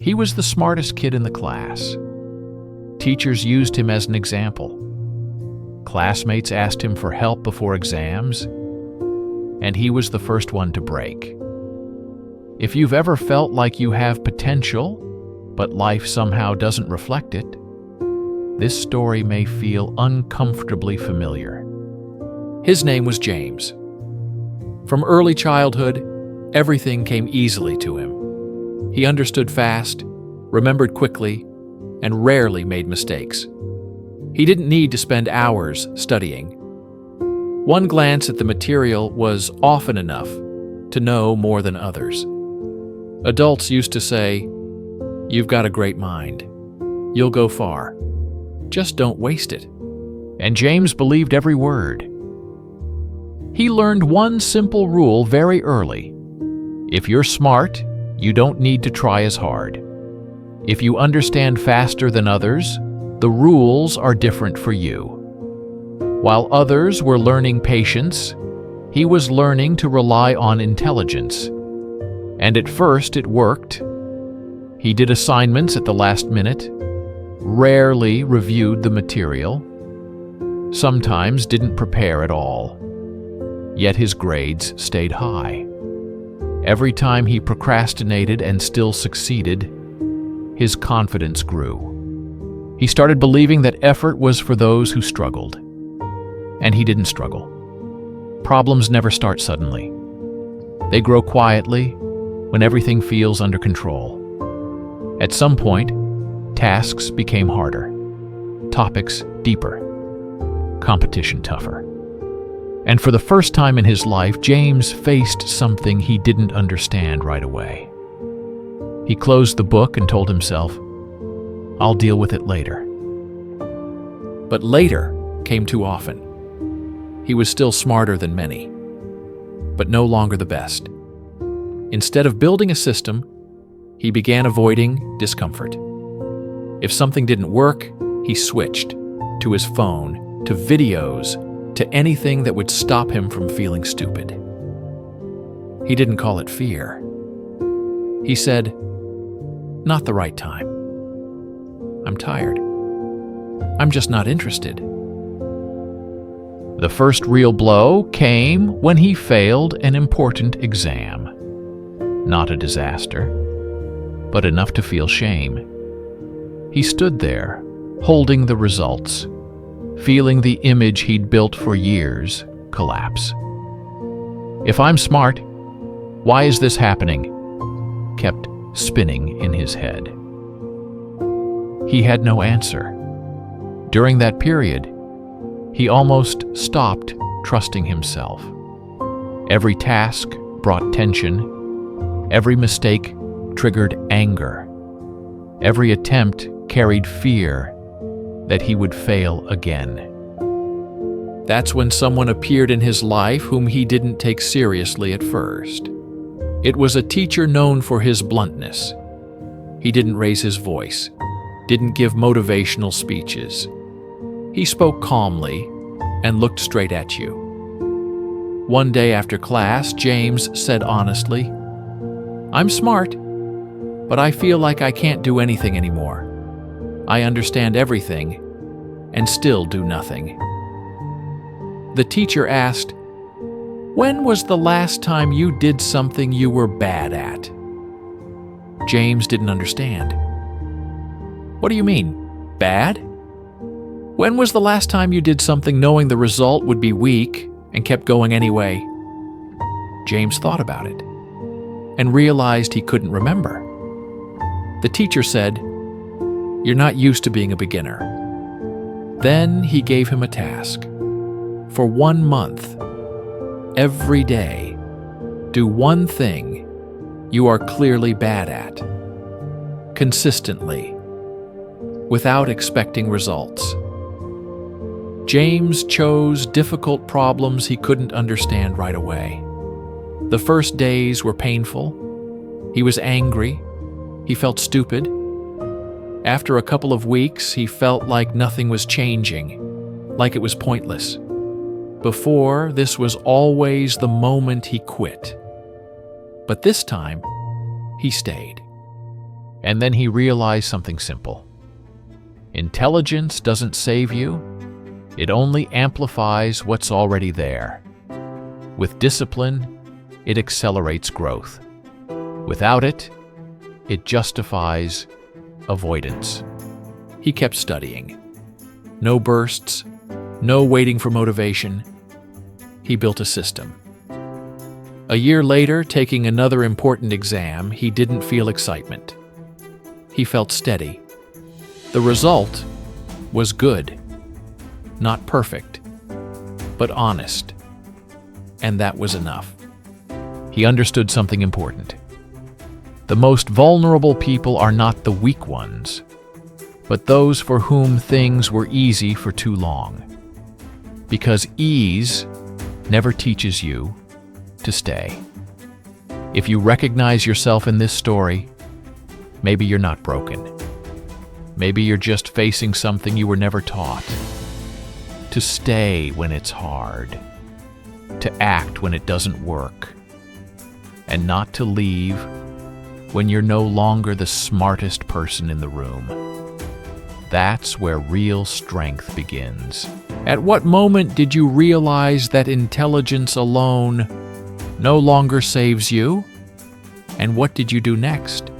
He was the smartest kid in the class. Teachers used him as an example. Classmates asked him for help before exams, and he was the first one to break. If you've ever felt like you have potential, but life somehow doesn't reflect it, this story may feel uncomfortably familiar. His name was James. From early childhood, everything came easily to him. He understood fast, remembered quickly, and rarely made mistakes. He didn't need to spend hours studying. One glance at the material was often enough to know more than others. Adults used to say, "You've got a great mind. You'll go far. Just don't waste it." And James believed every word. He learned one simple rule very early. If you're smart, you don't need to try as hard. If you understand faster than others, the rules are different for you. While others were learning patience, he was learning to rely on intelligence. And at first it worked. He did assignments at the last minute, rarely reviewed the material, sometimes didn't prepare at all. Yet his grades stayed high. Every time he procrastinated and still succeeded, his confidence grew. He started believing that effort was for those who struggled. And he didn't struggle. Problems never start suddenly. They grow quietly when everything feels under control. At some point, tasks became harder, topics deeper, competition tougher. And for the first time in his life, James faced something he didn't understand right away. He closed the book and told himself, "I'll deal with it later." But later came too often. He was still smarter than many, but no longer the best. Instead of building a system, he began avoiding discomfort. If something didn't work, he switched to his phone, to videos, to anything that would stop him from feeling stupid. He didn't call it fear. He said, "Not the right time. I'm tired. I'm just not interested." The first real blow came when he failed an important exam. Not a disaster, but enough to feel shame. He stood there, holding the results, feeling the image he'd built for years collapse. "If I'm smart, why is this happening?" kept spinning in his head. He had no answer. During that period, he almost stopped trusting himself. Every task brought tension. Every mistake triggered anger. Every attempt carried fear that he would fail again. That's when someone appeared in his life whom he didn't take seriously at first. It was a teacher known for his bluntness. He didn't raise his voice, didn't give motivational speeches. He spoke calmly and looked straight at you. One day after class, James said honestly, "I'm smart, but I feel like I can't do anything anymore. I understand everything and still do nothing." The teacher asked, "When was the last time you did something you were bad at?" James didn't understand. "What do you mean, bad? When was the last time you did something knowing the result would be weak and kept going anyway?" James thought about it and realized he couldn't remember. The teacher said, "You're not used to being a beginner." Then he gave him a task. For 1 month, every day, do one thing you are clearly bad at, consistently, without expecting results. James chose difficult problems he couldn't understand right away. The first days were painful. He was angry. He felt stupid. After a couple of weeks, he felt like nothing was changing, like it was pointless. Before, this was always the moment he quit. But this time, he stayed. And then he realized something simple. Intelligence doesn't save you. It only amplifies what's already there. With discipline, it accelerates growth. Without it, it justifies avoidance. He kept studying. No bursts, no waiting for motivation. He built a system. A year later, taking another important exam, he didn't feel excitement. He felt steady. The result was good. Not perfect, but honest. And that was enough. He understood something important. The most vulnerable people are not the weak ones, but those for whom things were easy for too long. Because ease never teaches you to stay. If you recognize yourself in this story, maybe you're not broken. Maybe you're just facing something you were never taught. To stay when it's hard. To act when it doesn't work. And not to leave when you're no longer the smartest person in the room. That's where real strength begins. At what moment did you realize that intelligence alone no longer saves you? And what did you do next?